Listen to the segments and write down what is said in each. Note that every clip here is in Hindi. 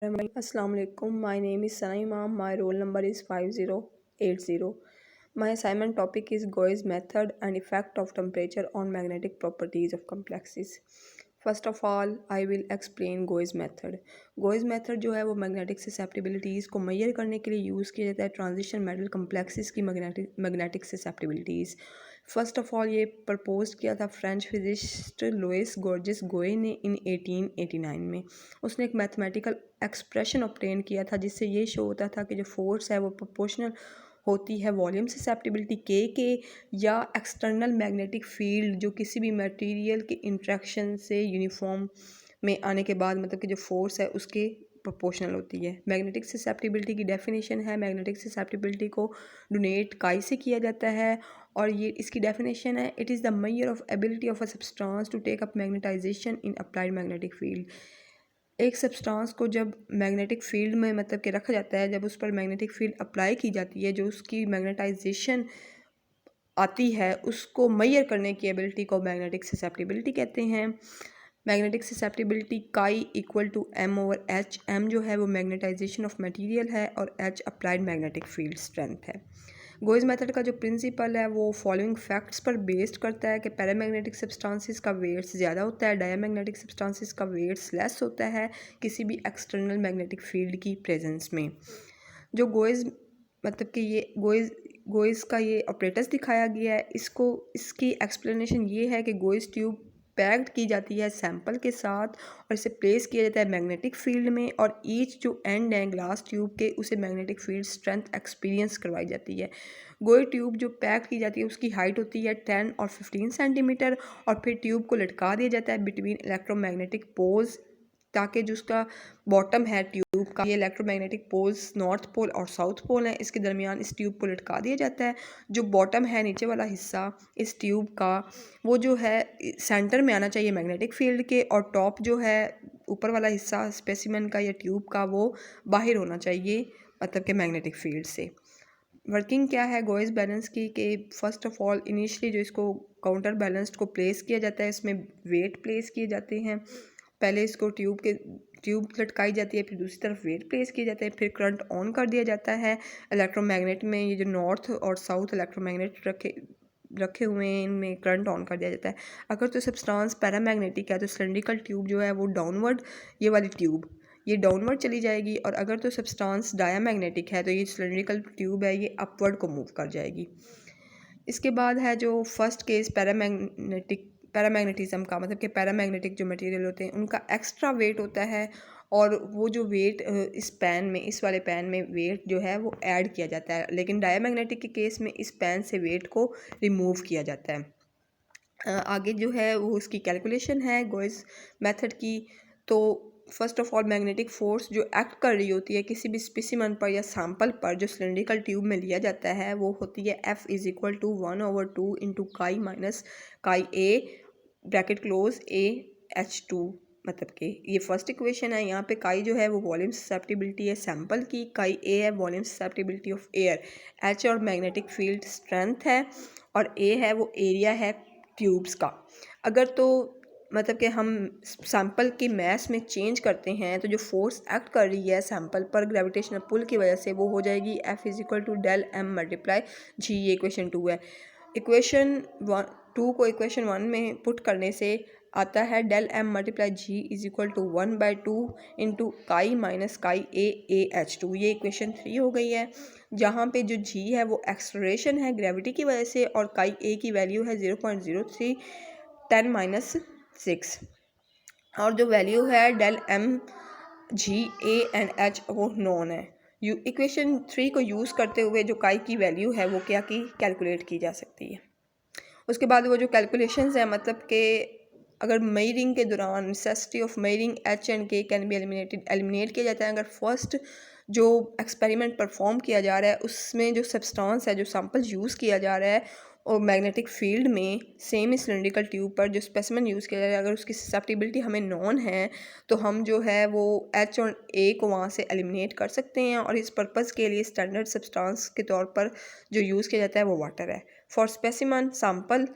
Assalamu alaikum. My name is Sana Imam. My roll number is 5080. My assignment topic is Goy's method and effect of temperature on magnetic properties of complexes. First of all, I will explain Goy's method. Goy's method जो है वो मैग्नेटिक ससेप्टिबिलिटीज़ को मेजर करने के लिए यूज़ किया जाता है ट्रांजिशन मेटल कम्प्लेक्सेस की मैग्नेटिक ससेप्टिबिलिटीज़। फर्स्ट ऑफ ऑल ये प्रपोज किया था फ्रेंच फिजिस्ट लुइस गॉर्जेस गोए ने इन 1889 में। उसने एक मैथमेटिकल एक्सप्रेशन ऑब्टेन किया था जिससे ये शो होता था कि जो फोर्स है वो प्रोपोर्शनल होती है वॉल्यूम ससेप्टिबिलिटी के या एक्सटर्नल मैग्नेटिक फील्ड जो किसी भी मटेरियल के इंट्रैक्शन से यूनिफॉर्म में आने के बाद मतलब कि जो फोर्स है उसके प्रोपोर्शनल होती है। मैग्नेटिक ससेप्टिबिलिटी की डेफिनेशन है, मैग्नेटिक ससेप्टिबिलिटी को डोनेट काई से किया जाता है और ये इसकी डेफिनेशन है, it is the measure of ability of a substance to take up magnetization in applied magnetic field. एक सब्सटेंस को जब मैग्नेटिक फील्ड में मतलब कि रखा जाता है, जब उस पर मैग्नेटिक फील्ड अप्लाई की जाती है, जो उसकी मैग्नेटाइजेशन आती है उसको मेजर करने की एबिलिटी को मैग्नेटिक ससेप्टिबिलिटी कहते हैं। Magnetic susceptibility chi equal to M over H. M जो है वो मैग्नेटाइजेशन ऑफ मटेरियल है और H applied magnetic field strength है। गोइज मेथड का जो प्रिंसिपल है वो फॉलोइंग फैक्ट्स पर बेस्ड करता है कि पैरामैग्नेटिक सब्सटेंसेस का वेट्स ज़्यादा होता है, डायमैग्नेटिक सब्सटेंसेस का वेट्स लेस होता है किसी भी एक्सटर्नल मैग्नेटिक फील्ड की प्रेजेंस में। जो गोइज मतलब कि ये गोइज का ये ऑपरेटर्स दिखाया गया है, इसकी एक्सप्लेनेशन ये है कि गोइज ट्यूब पैक्ड की जाती है सैंपल के साथ और इसे प्लेस किया जाता है मैग्नेटिक फील्ड में और ईच जो एंड है ग्लास ट्यूब के उसे मैग्नेटिक फील्ड स्ट्रेंथ एक्सपीरियंस करवाई जाती है। गोई ट्यूब जो पैक की जाती है उसकी हाइट होती है 10 और 15 सेंटीमीटर और फिर ट्यूब को लटका दिया जाता है बिटवीन इलेक्ट्रोमैग्नेटिक पोल्स ताकि जो उसका बॉटम है ट्यूब का, ये इलेक्ट्रोमैग्नेटिक पोल्स नॉर्थ पोल और साउथ पोल हैं, इसके दरमियान इस ट्यूब को लटका दिया जाता है। जो बॉटम है नीचे वाला हिस्सा इस ट्यूब का वो जो है सेंटर में आना चाहिए मैग्नेटिक फील्ड के और टॉप जो है ऊपर वाला हिस्सा स्पेसिमेन का या ट्यूब का वो बाहर होना चाहिए मतलब कि मैग्नेटिक फील्ड से। वर्किंग क्या है गोइस बैलेंस की कि फ़र्स्ट ऑफ ऑल इनिशियली जो इसको काउंटर बैलेंस्ड को प्लेस किया जाता है, इसमें वेट प्लेस किए जाते हैं। पहले इसको ट्यूब लटकाई जाती है, फिर दूसरी तरफ वेट प्लेस किए जाते हैं, फिर करंट ऑन कर दिया जाता है। इलेक्ट्रोमैग्नेट में ये जो नॉर्थ और साउथ इलेक्ट्रोमैग्नेट रखे हुए हैं इनमें करंट ऑन कर दिया जाता है। अगर तो सब्सटेंस पैरामैग्नेटिक है तो सिलिंड्रिकल ट्यूब जो है वो डाउनवर्ड, ये वाली ट्यूब ये डाउनवर्ड चली जाएगी और अगर तो सब्सटेंस डायामैग्नेटिक है तो ये सिलिंड्रिकल ट्यूब है ये अपवर्ड को मूव कर जाएगी। इसके बाद है जो फर्स्ट केस पैरामैग्नेटिज्म का, मतलब कि पैरामैग्नेटिक जो मटेरियल होते हैं उनका एक्स्ट्रा वेट होता है और वो जो वेट इस पैन में, इस वाले पैन में वेट जो है वो ऐड किया जाता है, लेकिन डायामैग्नेटिक के केस में इस पैन से वेट को रिमूव किया जाता है। आगे जो है वो इसकी कैलकुलेशन है गोइस मेथड की। तो first of all magnetic force जो एक्ट कर रही होती है किसी भी स्पेसिमन पर या सैंपल पर जो सिलिंड्रिकल ट्यूब में लिया जाता है वो होती है F is equal to 1/2 into chi minus chi A bracket close A H2। मतलब कि ये फर्स्ट इक्वेशन है। यहाँ पे काई जो है वो वॉल्यूम ससेप्टिबिलिटी है सैंपल की, काई ए है volume susceptibility of air, H और मैग्नेटिक फील्ड स्ट्रेंथ है और ए है वो एरिया है ट्यूब्स का। अगर तो मतलब कि हम सैंपल की मैस में चेंज करते हैं तो जो फोर्स एक्ट कर रही है सैंपल पर ग्रेविटेशनल पुल की वजह से वो हो जाएगी F is equal to del M multiply G. ये इक्वेशन 2 है। इक्वेशन 2 को इक्वेशन 1 में पुट करने से आता है del M multiply G is equal to 1/2 into chi minus chi A H2। ये इक्वेशन 3 हो गई है जहाँ पे जो जी है वो एक्सलरेशन है ग्रेविटी की वजह से और काई ए की वैल्यू है 0.03 10⁻6 और जो वैल्यू है del M G A and H वो नॉन है। इक्वेशन 3 को यूज़ करते हुए जो काई की वैल्यू है वो क्या की कैलकुलेट की जा सकती है। उसके बाद वो जो कैलकुलेशंस है मतलब कि अगर मेजरिंग के दौरान necessity of measuring H and के कैन बी एलिमिनेट किया जाता है। अगर फर्स्ट जो एक्सपेरिमेंट परफॉर्म किया जा रहा है उसमें जो सब्सटेंस है जो सैंपल यूज़ किया जा रहा है और मैग्नेटिक फील्ड में सेम सिलिंड्रिकल ट्यूब पर जो स्पेसिमेन यूज़ किया जा रहा है अगर उसकी ससेप्टिबिलिटी हमें नॉन है तो हम जो है वो एच और ए को वहाँ से एलिमिनेट कर सकते हैं और इस पर्पज़ के लिए स्टैंडर्ड सब्सटेंस के तौर पर जो यूज़ किया जाता है वो वाटर है। For specimen sample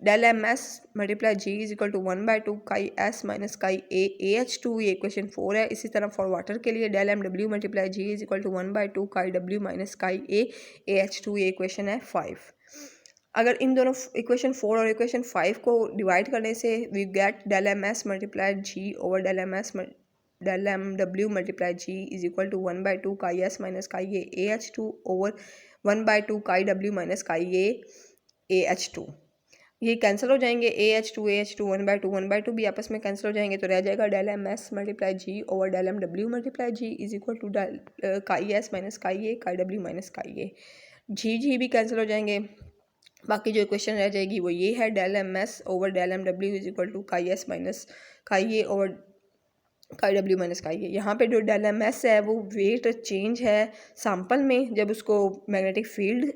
del M S multiply G is equal to 1/2 chi S minus chi A AH2, ये इक्वेशन 4 है। इसी तरह फॉर वाटर के लिए del M W multiply G is equal to 1/2 chi W minus chi A AH2, ये इक्वेशन है 5। अगर इन दोनों इक्वेशन 4 और इक्वेशन 5 को डिवाइड करने से we get del M S multiply G over del M W multiply G is equal to 1/2 chi S minus chi A AH2 over 1/2 chi W minus chi A AH2। ये कैंसिल हो जाएंगे, AH2 1/2 भी आपस में कैंसिल हो जाएंगे, तो रह जाएगा del M S multiply G over del M W multiply G is equal to chi S minus chi A काई डब्ल्यू माइनस काई ए। जी भी कैंसिल हो जाएंगे। बाकी जो इक्वेशन रह जाएगी वो ये है, del M S over del M W is equal to chi S minus chi A over chi W minus chi A. यहाँ पे जो डेल एम एस है वो वेट चेंज है सैम्पल में जब उसको मैग्नेटिक फील्ड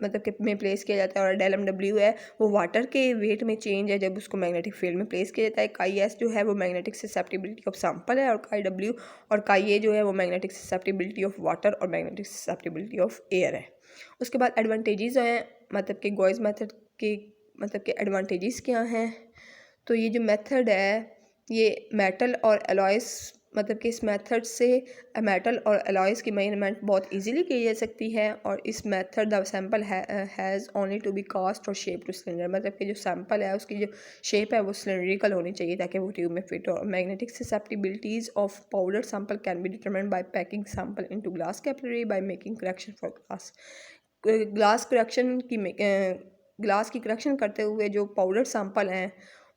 मतलब कि में प्लेस किया जाता है, और डेल एम डब्ल्यू है वो वाटर के वेट में चेंज है जब उसको मैग्नेटिक फील्ड में प्लेस किया जाता है। काई एस जो है वो मैग्नेटिक ससेप्टिबिलिटी ऑफ सैम्पल है, और काई डब्ल्यू और काई ए जो है वो मैग्नेटिक ससेप्टिबिलिटी ऑफ वाटर और मैग्नेटिक ससेप्टिबिलिटी ऑफ एयर है। उसके बाद एडवांटेजेस हैं, मतलब कि गॉयज़ मेथड के मतलब कि एडवांटेजेस क्या हैं। तो ये जो मेथड है ये मेटल और एलॉयस मतलब कि इस मेथड से मेटल और एलॉयस की मेजरमेंट बहुत इजीली की जा सकती है, और इस method the sample has only to be cast और शेप टू सिलेंडर, मतलब कि जो सैम्पल है उसकी जो शेप है वो सिलेंड्रिकल होनी चाहिए ताकि वो ट्यूब में फिट हो। Magnetic susceptibilities of powder sample can be determined by packing sample into glass capillary by making correction for glass. Glass की करेक्शन करते हुए जो पाउडर सैंपल हैं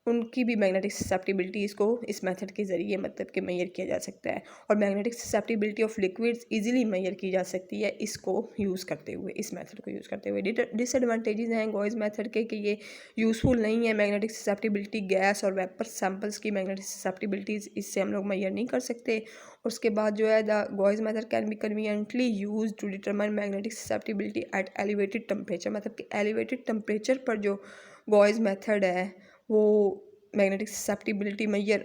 उनकी भी मैग्नेटिक ससेप्टिबिलिटीज़ को इस मेथड के ज़रिए मतलब कि मेजर किया जा सकता है, और magnetic susceptibility of liquids easily measure की जा सकती है इसको यूज़ करते हुए, इस मेथड को यूज़ करते हुए। डिसएडवांटेजेस हैं गॉयज़ मेथड के कि ये यूज़फुल नहीं है। मैग्नेटिक ससेप्टिबिलिटी गैस और वेपर सैंपल्स की मैग्नेटिक ससेप्टिबिलिटीज़ इससे हम लोग मेजर नहीं कर सकते। उसके बाद जो है the Gouy's method can be conveniently use to determine magnetic susceptibility at elevated temperature, मतलब कि एलिवेटेड टेम्परेचर पर जो गॉयज़ मेथड है वो मैग्नेटिक ससेप्टिबिलिटी मेजर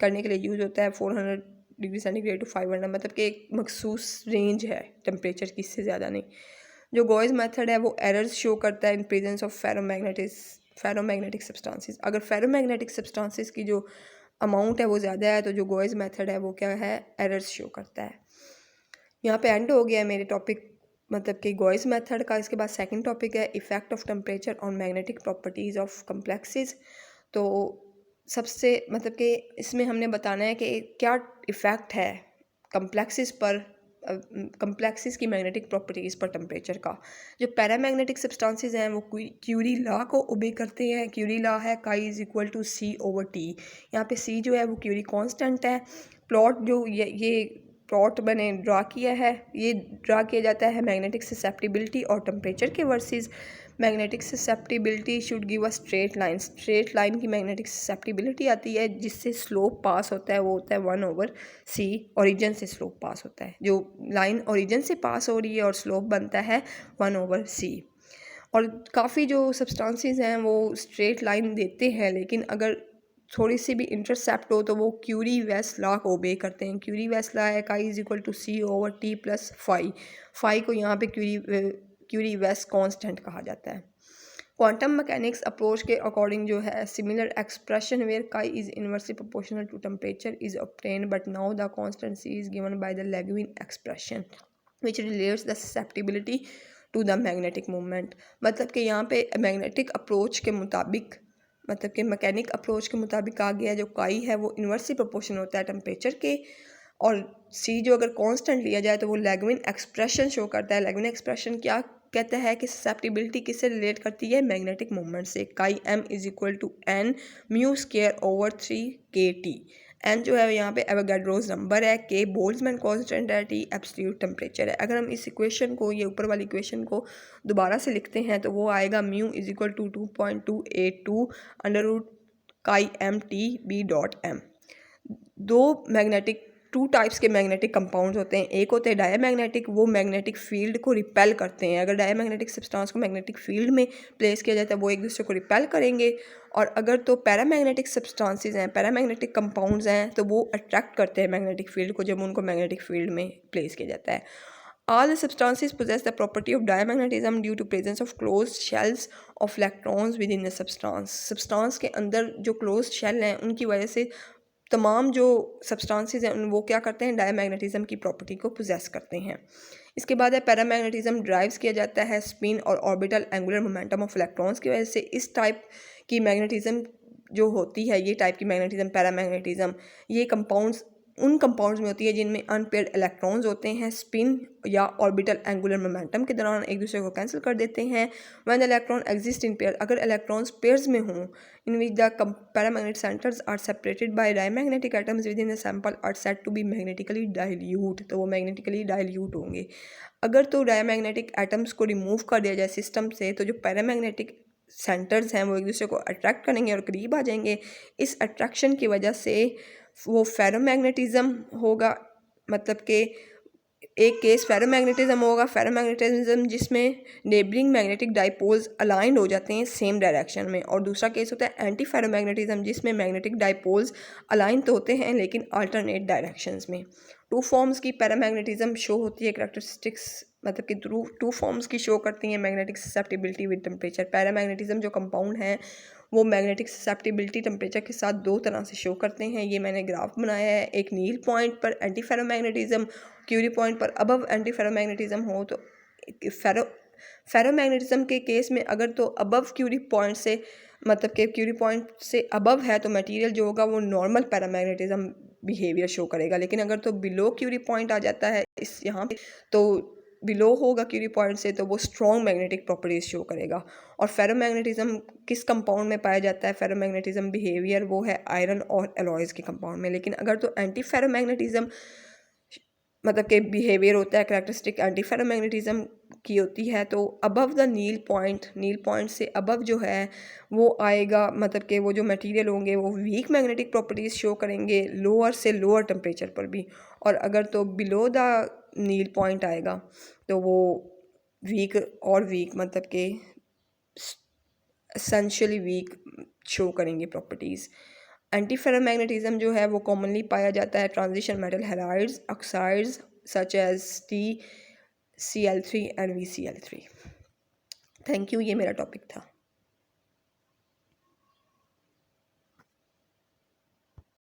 करने के लिए यूज़ होता है 400 डिग्री सेंटीग्रेड टू 500, मतलब कि एक मखसूस रेंज है टेम्परेचर की, इससे ज़्यादा नहीं। जो गॉयज़ मेथड है वो एरर्स शो करता है in presence of ferromagnetic substances. अगर फेरोमैग्नेटिक सब्सटेंसेस की जो अमाउंट है वो ज़्यादा है तो जो गॉयज़ मेथड है वो क्या है, एरर्स शो करता है। यहाँ पे एंड हो गया है मेरे टॉपिक मतलब कि गॉयज़ मेथड का। इसके बाद सेकंड टॉपिक है effect of temperature on magnetic properties of complexes. तो सबसे मतलब कि इसमें हमने बताना है कि क्या इफ़ेक्ट है कम्प्लेक्सेस पर, कम्प्लेक्सेस की मैग्नेटिक प्रॉपर्टीज़ पर टेम्परेचर का। जो पैरामैग्नेटिक सब्सटेंसेस हैं वो क्यूरी लॉ को ओबे करते हैं। क्यूरी लॉ है chi is equal to C over T. यहाँ पे सी जो है वो क्यूरी कांस्टेंट है। प्लॉट जो ये प्लॉट मैंने ड्रा किया है, ये ड्रा किया जाता है मैग्नेटिक ससेप्टिबिलिटी और टेम्परेचर के versus. Magnetic susceptibility should give a straight line की मैग्नेटिक ससेप्टिबिलिटी आती है जिससे स्लोप पास होता है वो होता है 1/c। ओरिजिन से स्लोप पास होता है, जो लाइन ओरिजिन से पास हो रही है और स्लोप बनता है 1/c। और काफ़ी जो सब्सटेंसेस हैं वो स्ट्रेट लाइन देते हैं, लेकिन अगर थोड़ी सी भी इंटरसेप्ट हो तो वो क्यूरी वेस लॉ को ओबे करते हैं। क्यूरी वेस लॉ है chi is equal to C over T plus phi को यहाँ पे क्यूरी वेस कांस्टेंट कहा जाता है। क्वांटम मैकेनिक्स अप्रोच के अकॉर्डिंग जो है similar expression where chi is inversely proportional to temperature is obtained, but now the constancy is given by the Langevin expression which relates the susceptibility to the magnetic movement. मतलब कि यहाँ पे मैग्नेटिक अप्रोच के मुताबिक मतलब कि मैकेनिक अप्रोच के मुताबिक आ गया जो काई है वो इन्वर्सली प्रोपोर्शन होता है टेम्परेचर के, और सी जो अगर कांस्टेंट लिया जाए तो वो लेग्विन एक्सप्रेशन शो करता है। लेग्विन एक्सप्रेशन क्या कहता है कि ससेप्टिबिलिटी किससे रिलेट करती है, मैग्नेटिक मूवमेंट से। Chi M is equal to N mu square over 3kT। N जो है यहाँ पे एवोगाड्रोस नंबर है, के बोल्ट्जमैन कांस्टेंट है, टी एब्सोल्यूट टेम्परेचर है। अगर हम इस इक्वेशन को, ये ऊपर वाली इक्वेशन को दोबारा से लिखते हैं तो वो आएगा mu is equal to 2.282 under root chi M T B dot M. Two types के मैग्नेटिक कंपाउंड्स होते हैं। एक होते हैं डायमैग्नेटिक, वो मैग्नेटिक फील्ड को रिपेल करते हैं। अगर डायमैग्नेटिक सब्सटेंस को मैग्नेटिक फील्ड में प्लेस किया जाता है वो एक दूसरे को रिपेल करेंगे। और अगर तो पैरामैग्नेटिक सब्सटेंसेस हैं, पैरामैग्नेटिक कंपाउंड्स हैं, तो वो अट्रैक्ट करते हैं मैग्नेटिक फील्ड को जब उनको मैग्नेटिक फील्ड में प्लेस किया जाता है। All the substances possess the property of diamagnetism due to presence of closed shells of electrons within the substance. Substance के अंदर जो closed shell हैं उनकी वजह से तमाम जो substances हैं वो क्या करते हैं, डायमैग्नेटिज्म की प्रॉपर्टी को पोजेस करते हैं। इसके बाद है पैरामैग्नेटिज्म ड्राइव्स किया जाता है स्पिन और orbital angular momentum of electrons की वजह से। इस टाइप की मैग्नेटिज्म जो होती है, ये टाइप की मैग्नेटिज्म पैरामैग्नेटिज्म, ये कंपाउंड्स उन कंपाउंड्स में होती है जिनमें अनपेयर्ड इलेक्ट्रॉन्स होते हैं, स्पिन या ऑर्बिटल एंगुलर मोमेंटम के दौरान एक दूसरे को कैंसिल कर देते हैं। When the electron exist in pair, अगर इलेक्ट्रॉन्स पेयर्स में हों, in which the paramagnetic centres are separated by diamagnetic atoms within the sample are said to be magnetically dilute, तो वो मैग्नेटिकली डाइल्यूट होंगे। अगर तो डायमैग्नेटिक एटम्स को रिमूव कर दिया जाए सिस्टम से, तो जो पैरामैग्नेटिक सेंटर्स हैं वो एक दूसरे को अट्रैक्ट करेंगे और करीब आ जाएंगे। इस अट्रैक्शन की वजह से वो फेरोमैग्नेटिज्म होगा, मतलब कि एक केस फेरोमैग्नेटिज्म होगा, फेरोमैग्नेटिज्म जिसमें नेबरिंग मैग्नेटिक डाइपोल्स अलाइंड हो जाते हैं सेम डायरेक्शन में, और दूसरा केस होता है एंटी फेरोमैग्नेटिज्म जिसमें मैग्नेटिक डाइपोल्स अलाइन तो होते हैं लेकिन अल्टरनेट डायरेक्शंस में। टू फॉर्म्स की पैरामैग्नेटिज्म शो होती है, करैक्टरिस्टिक्स मतलब कि टू फॉर्म्स की शो करती हैं magnetic susceptibility with temperature. Paramagnetism जो कंपाउंड हैं वो मैग्नेटिक ससेप्टिबिलिटी टेम्परेचर के साथ दो तरह से शो करते हैं। ये मैंने ग्राफ बनाया है, एक नील पॉइंट पर एंटी फेरोमैग्नेटिज्म, क्यूरी पॉइंट पर अबव एंटी फेरोमैग्नेटिज्म हो। तो फेरोमैग्नेटिज्म के केस में अगर तो अबव क्यूरी पॉइंट से, मतलब कि क्यूरी पॉइंट से अबव है तो मटेरियल जो होगा वो नॉर्मल पैरामैग्नेटिज्म बिहेवियर शो करेगा, लेकिन अगर तो बिलो क्यूरी पॉइंट आ जाता है इस यहाँ पे, तो बिलो होगा क्यूरी पॉइंट से, तो वो स्ट्रॉन्ग मैग्नेटिक प्रॉपर्टीज शो करेगा। और फेरोमैग्नेटिज्म किस कंपाउंड में पाया जाता है, फेरोमैग्नेटिज्म बिहेवियर वो है आयरन और एलॉयज़ के कंपाउंड में। लेकिन अगर तो एंटी फेरोमैग्नेटिज्म मतलब कि बिहेवियर होता है, करैक्टरिस्टिक एंटी फेरोमैग्नेटिज्म की होती है, तो अबव द नील पॉइंट से अबव जो है वो आएगा, मतलब कि वो जो मटेरियल होंगे वो वीक मैग्नेटिक प्रॉपर्टीज़ शो करेंगे लोअर से लोअर टेम्परेचर पर भी। और अगर तो बिलो द नील पॉइंट आएगा तो वो वीक मतलब कि एसेंशियली वीक शो करेंगे प्रॉपर्टीज़। एंटी फेरोमैग्नेटिज्म जो है वो कॉमनली पाया जाता है transition metal halides oxides such as TCl3 and VCl3। Thank you, ये मेरा टॉपिक था।